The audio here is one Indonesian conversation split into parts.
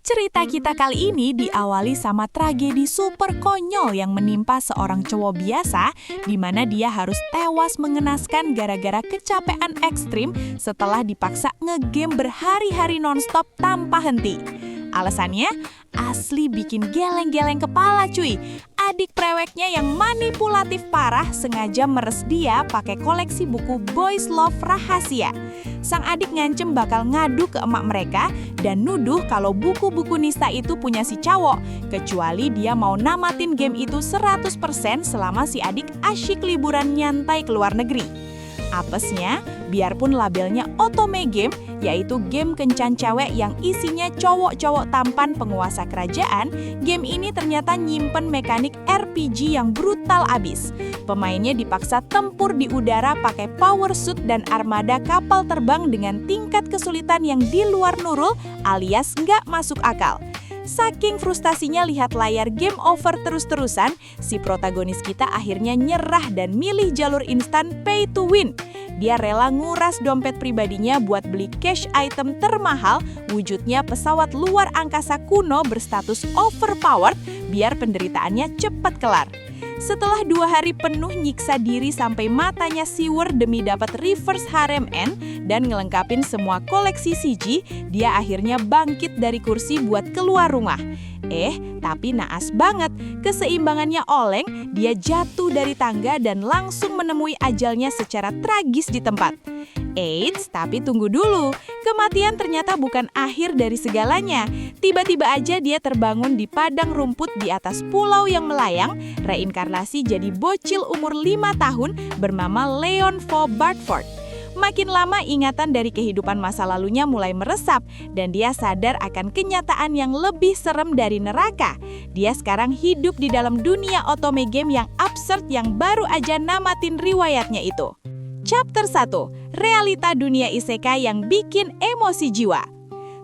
Cerita kita kali ini diawali sama tragedi super konyol yang menimpa seorang cowok biasa di mana dia harus tewas mengenaskan gara-gara kecapean ekstrim setelah dipaksa ngegame berhari-hari nonstop tanpa henti. Alasannya, asli bikin geleng-geleng kepala cuy. Adik preweknya yang manipulatif parah sengaja meres dia pakai koleksi buku Boys Love rahasia. Sang adik ngancem bakal ngadu ke emak mereka dan nuduh kalau buku-buku Nista itu punya si cowok, kecuali dia mau namatin game itu 100% selama si adik asyik liburan nyantai ke luar negeri. Apesnya, biarpun labelnya otome game, yaitu game kencan cewek yang isinya cowok-cowok tampan penguasa kerajaan, game ini ternyata nyimpen mekanik RPG yang brutal abis. Pemainnya dipaksa tempur di udara pakai power suit dan armada kapal terbang dengan tingkat kesulitan yang di luar nurul alias nggak masuk akal. Saking frustasinya lihat layar game over terus-terusan, si protagonis kita akhirnya nyerah dan milih jalur instan pay to win. Dia rela nguras dompet pribadinya buat beli cash item termahal, wujudnya pesawat luar angkasa kuno berstatus overpowered biar penderitaannya cepat kelar. Setelah 2 hari penuh nyiksa diri sampai matanya siwer demi dapat reverse harem end dan ngelengkapin semua koleksi CG, dia akhirnya bangkit dari kursi buat keluar rumah. Tapi naas banget, keseimbangannya oleng, dia jatuh dari tangga dan langsung menemui ajalnya secara tragis di tempat. Eits, tapi tunggu dulu, kematian ternyata bukan akhir dari segalanya. Tiba-tiba aja dia terbangun di padang rumput di atas pulau yang melayang, reinkarnasi jadi bocil umur 5 tahun bernama Leon Vo Bartford. Makin lama ingatan dari kehidupan masa lalunya mulai meresap dan dia sadar akan kenyataan yang lebih serem dari neraka. Dia sekarang hidup di dalam dunia otome game yang absurd yang baru aja namatin riwayatnya itu. Chapter 1, realita dunia isekai yang bikin emosi jiwa.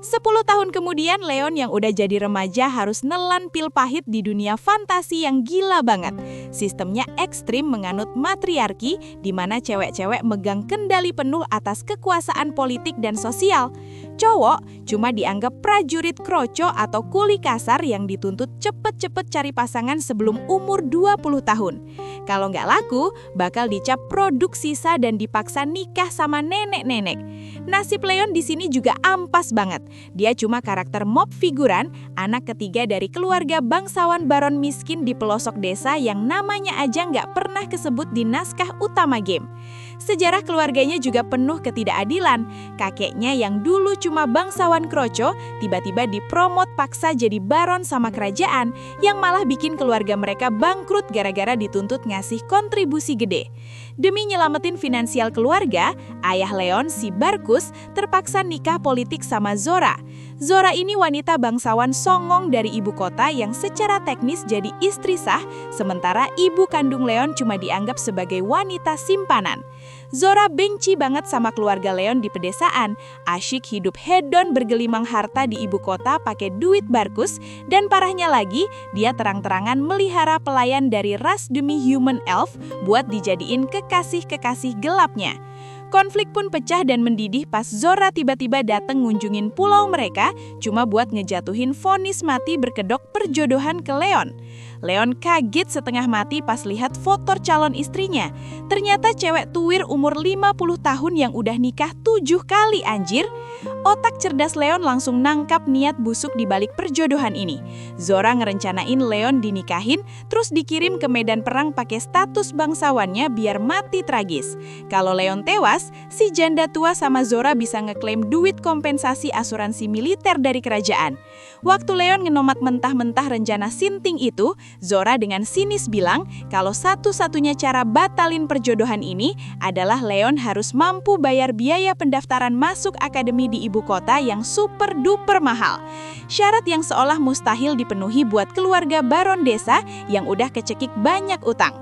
10 tahun kemudian, Leon yang udah jadi remaja harus nelan pil pahit di dunia fantasi yang gila banget. Sistemnya ekstrim menganut matriarki, di mana cewek-cewek megang kendali penuh atas kekuasaan politik dan sosial. Cowok cuma dianggap prajurit kroco atau kuli kasar yang dituntut cepet-cepet cari pasangan sebelum umur 20 tahun. Kalau nggak laku, bakal dicap produk sisa dan dipaksa nikah sama nenek-nenek. Nasib Leon di sini juga ampas banget. Dia cuma karakter mob figuran, anak ketiga dari keluarga bangsawan baron miskin di pelosok desa yang namanya aja nggak pernah kesebut di naskah utama game. Sejarah keluarganya juga penuh ketidakadilan. Kakeknya yang dulu cuma bangsawan kroco, tiba-tiba dipromot paksa jadi baron sama kerajaan, yang malah bikin keluarga mereka bangkrut gara-gara dituntut ngasih kontribusi gede. Demi nyelamatin finansial keluarga, ayah Leon, si Barkus, terpaksa nikah politik sama Zora. Zora ini wanita bangsawan songong dari ibu kota yang secara teknis jadi istri sah, sementara ibu kandung Leon cuma dianggap sebagai wanita simpanan. Zora benci banget sama keluarga Leon di pedesaan, asyik hidup hedon bergelimang harta di ibu kota pakai duit Barkus, dan parahnya lagi, dia terang-terangan melihara pelayan dari ras demi human elf buat dijadiin kekasih-kekasih gelapnya. Konflik pun pecah dan mendidih pas Zora tiba-tiba dateng ngunjungin pulau mereka cuma buat ngejatuhin vonis mati berkedok perjodohan ke Leon. Leon kaget setengah mati pas lihat foto calon istrinya. Ternyata cewek tuwir umur 50 tahun yang udah nikah 7 kali anjir. Otak cerdas Leon langsung nangkap niat busuk di balik perjodohan ini. Zora ngerencanain Leon dinikahin terus dikirim ke medan perang pakai status bangsawannya biar mati tragis. Kalau Leon tewas, si janda tua sama Zora bisa ngeklaim duit kompensasi asuransi militer dari kerajaan. Waktu Leon ngenomat mentah-mentah rencana sinting itu, Zora dengan sinis bilang kalau satu-satunya cara batalin perjodohan ini adalah Leon harus mampu bayar biaya pendaftaran masuk akademi di ibu kota yang super duper mahal. Syarat yang seolah mustahil dipenuhi buat keluarga baron desa yang udah kecekik banyak utang.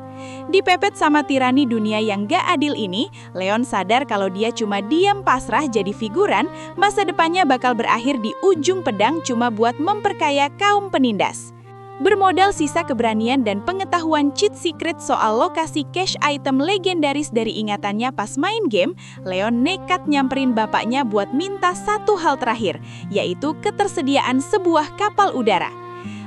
Dipepet sama tirani dunia yang gak adil ini, Leon sadar kalau dia cuma diam pasrah jadi figuran, masa depannya bakal berakhir di ujung pedang cuma buat memperkaya kaum penindas. Bermodal sisa keberanian dan pengetahuan cheat secret soal lokasi cache item legendaris dari ingatannya pas main game, Leon nekat nyamperin bapaknya buat minta satu hal terakhir, yaitu ketersediaan sebuah kapal udara.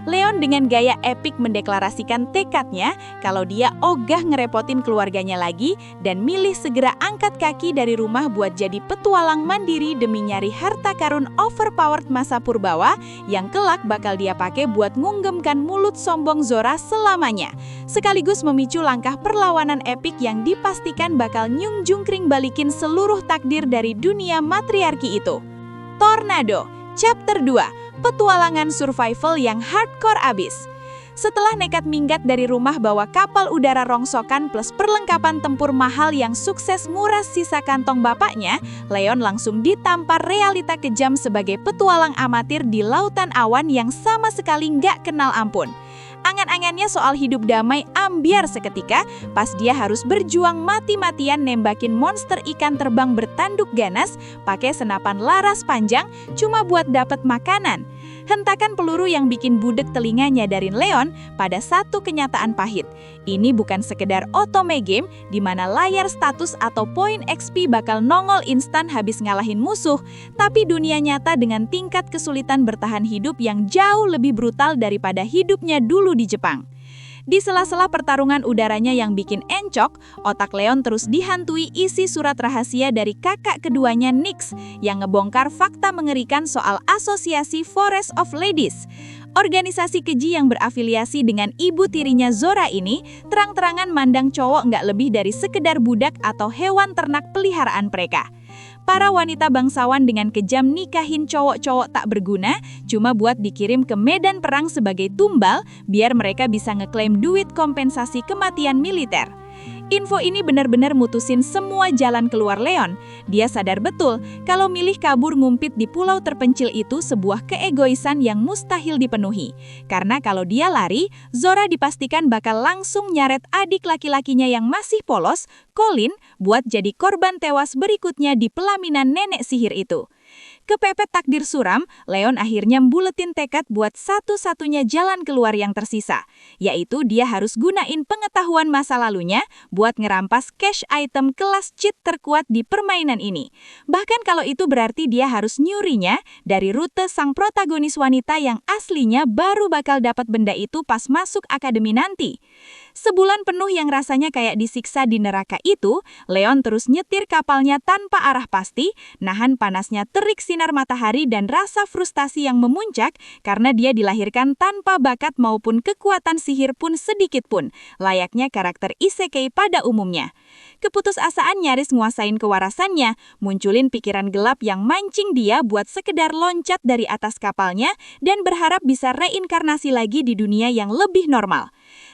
Leon dengan gaya epik mendeklarasikan tekadnya kalau dia ogah ngerepotin keluarganya lagi dan milih segera angkat kaki dari rumah buat jadi petualang mandiri demi nyari harta karun overpowered masa purbawa yang kelak bakal dia pakai buat ngunggemkan mulut sombong Zora selamanya, sekaligus memicu langkah perlawanan epik yang dipastikan bakal nyungjungkring balikin seluruh takdir dari dunia matriarki itu. Tornado, Chapter 2, Petualangan survival yang hardcore abis. Setelah nekat minggat dari rumah bawa kapal udara rongsokan plus perlengkapan tempur mahal yang sukses nguras sisa kantong bapaknya, Leon langsung ditampar realita kejam sebagai petualang amatir di lautan awan yang sama sekali nggak kenal ampun. Angan-angannya soal hidup damai ambiar seketika pas dia harus berjuang mati-matian nembakin monster ikan terbang bertanduk ganas pakai senapan laras panjang cuma buat dapat makanan. Hentakan peluru yang bikin budek telinga nyadarin Leon pada satu kenyataan pahit. Ini bukan sekedar otome game di mana layar status atau poin XP bakal nongol instan habis ngalahin musuh, tapi dunia nyata dengan tingkat kesulitan bertahan hidup yang jauh lebih brutal daripada hidupnya dulu di Jepang. Di sela-sela pertarungan udaranya yang bikin encok, otak Leon terus dihantui isi surat rahasia dari kakak keduanya Nyx yang ngebongkar fakta mengerikan soal asosiasi Forest of Ladies. Organisasi keji yang berafiliasi dengan ibu tirinya Zora ini terang-terangan mandang cowok nggak lebih dari sekedar budak atau hewan ternak peliharaan mereka. Para wanita bangsawan dengan kejam nikahin cowok-cowok tak berguna cuma buat dikirim ke medan perang sebagai tumbal biar mereka bisa ngeklaim duit kompensasi kematian militer. Info ini benar-benar mutusin semua jalan keluar Leon. Dia sadar betul kalau milih kabur ngumpit di pulau terpencil itu sebuah keegoisan yang mustahil dipenuhi. Karena kalau dia lari, Zora dipastikan bakal langsung nyaret adik laki-lakinya yang masih polos, Colin, buat jadi korban tewas berikutnya di pelaminan nenek sihir itu. Kepepet takdir suram, Leon akhirnya mbuletin tekad buat satu-satunya jalan keluar yang tersisa, yaitu dia harus gunain pengetahuan masa lalunya buat ngerampas cache item kelas cheat terkuat di permainan ini. Bahkan kalau itu berarti dia harus nyurinya dari rute sang protagonis wanita yang aslinya baru bakal dapat benda itu pas masuk akademi nanti. Sebulan penuh yang rasanya kayak disiksa di neraka itu, Leon terus nyetir kapalnya tanpa arah pasti, nahan panasnya terik sinar matahari dan rasa frustasi yang memuncak karena dia dilahirkan tanpa bakat maupun kekuatan sihir pun sedikit pun, layaknya karakter isekai pada umumnya. Keputusasaan nyaris nguasain kewarasannya, munculin pikiran gelap yang mancing dia buat sekedar loncat dari atas kapalnya dan berharap bisa reinkarnasi lagi di dunia yang lebih normal.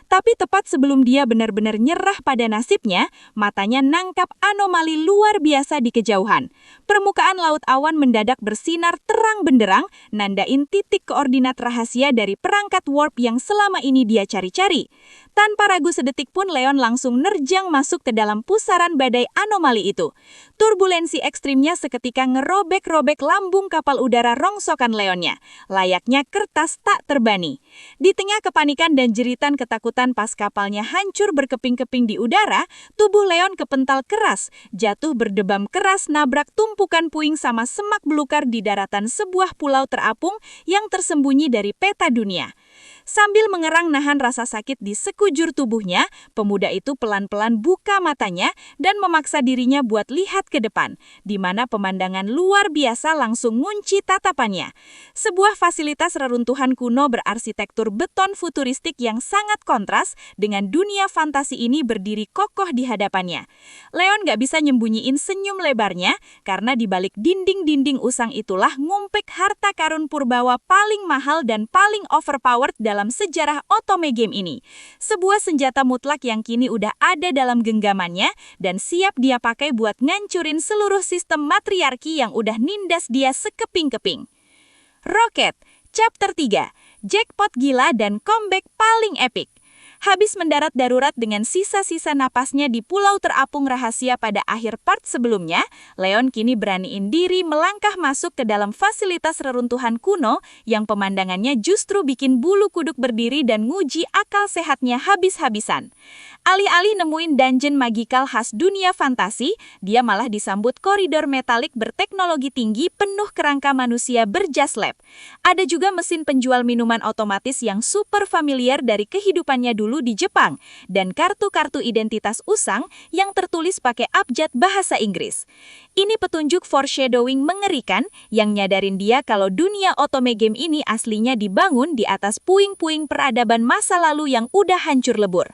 Tapi tepat sebelum dia benar-benar nyerah pada nasibnya, matanya nangkap anomali luar biasa di kejauhan. Permukaan laut awan mendadak bersinar terang benderang, nandain titik koordinat rahasia dari perangkat warp yang selama ini dia cari-cari. Tanpa ragu sedetik pun Leon langsung nerjang masuk ke dalam pusaran badai anomali itu. Turbulensi ekstrimnya seketika ngerobek-robek lambung kapal udara rongsokan Leonnya, layaknya kertas tak terbani. Di tengah kepanikan dan jeritan ketakutan pas kapalnya hancur berkeping-keping di udara, tubuh Leon kepental keras, jatuh berdebam keras nabrak tumpukan puing sama semak belukar di daratan sebuah pulau terapung yang tersembunyi dari peta dunia. Sambil mengerang nahan rasa sakit di sekujur tubuhnya, pemuda itu pelan-pelan buka matanya dan memaksa dirinya buat lihat ke depan, di mana pemandangan luar biasa langsung ngunci tatapannya. Sebuah fasilitas reruntuhan kuno berarsitektur beton futuristik yang sangat kontras dengan dunia fantasi ini berdiri kokoh di hadapannya. Leon gak bisa nyembunyiin senyum lebarnya karena di balik dinding-dinding usang itulah ngumpek harta karun purbawa paling mahal dan paling overpowered dalam sejarah otome game ini. Sebuah senjata mutlak yang kini udah ada dalam genggamannya dan siap dia pakai buat ngancurin seluruh sistem matriarki yang udah nindas dia sekeping-keping. Rocket, Chapter 3, Jackpot gila dan comeback paling epic. Habis mendarat darurat dengan sisa-sisa napasnya di pulau terapung rahasia pada akhir part sebelumnya, Leon kini beraniin diri melangkah masuk ke dalam fasilitas reruntuhan kuno yang pemandangannya justru bikin bulu kuduk berdiri dan nguji akal sehatnya habis-habisan. Alih-alih nemuin dungeon magikal khas dunia fantasi, dia malah disambut koridor metalik berteknologi tinggi penuh kerangka manusia berjas lab. Ada juga mesin penjual minuman otomatis yang super familiar dari kehidupannya dulu di Jepang, dan kartu-kartu identitas usang yang tertulis pakai abjad bahasa Inggris. Ini petunjuk foreshadowing mengerikan yang nyadarin dia kalau dunia otome game ini aslinya dibangun di atas puing-puing peradaban masa lalu yang udah hancur lebur.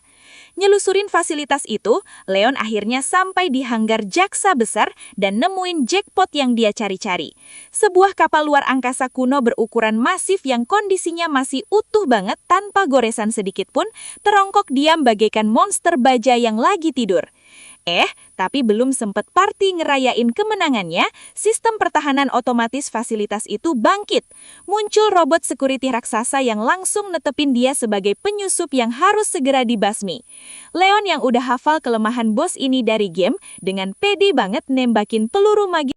Nyelusurin fasilitas itu, Leon akhirnya sampai di hanggar jaksa besar dan nemuin jackpot yang dia cari-cari. Sebuah kapal luar angkasa kuno berukuran masif yang kondisinya masih utuh banget tanpa goresan sedikit pun, terongkok diam bagaikan monster baja yang lagi tidur. Tapi belum sempet party ngerayain kemenangannya, sistem pertahanan otomatis fasilitas itu bangkit. Muncul robot security raksasa yang langsung netepin dia sebagai penyusup yang harus segera dibasmi. Leon yang udah hafal kelemahan bos ini dari game, dengan pede banget nembakin peluru magis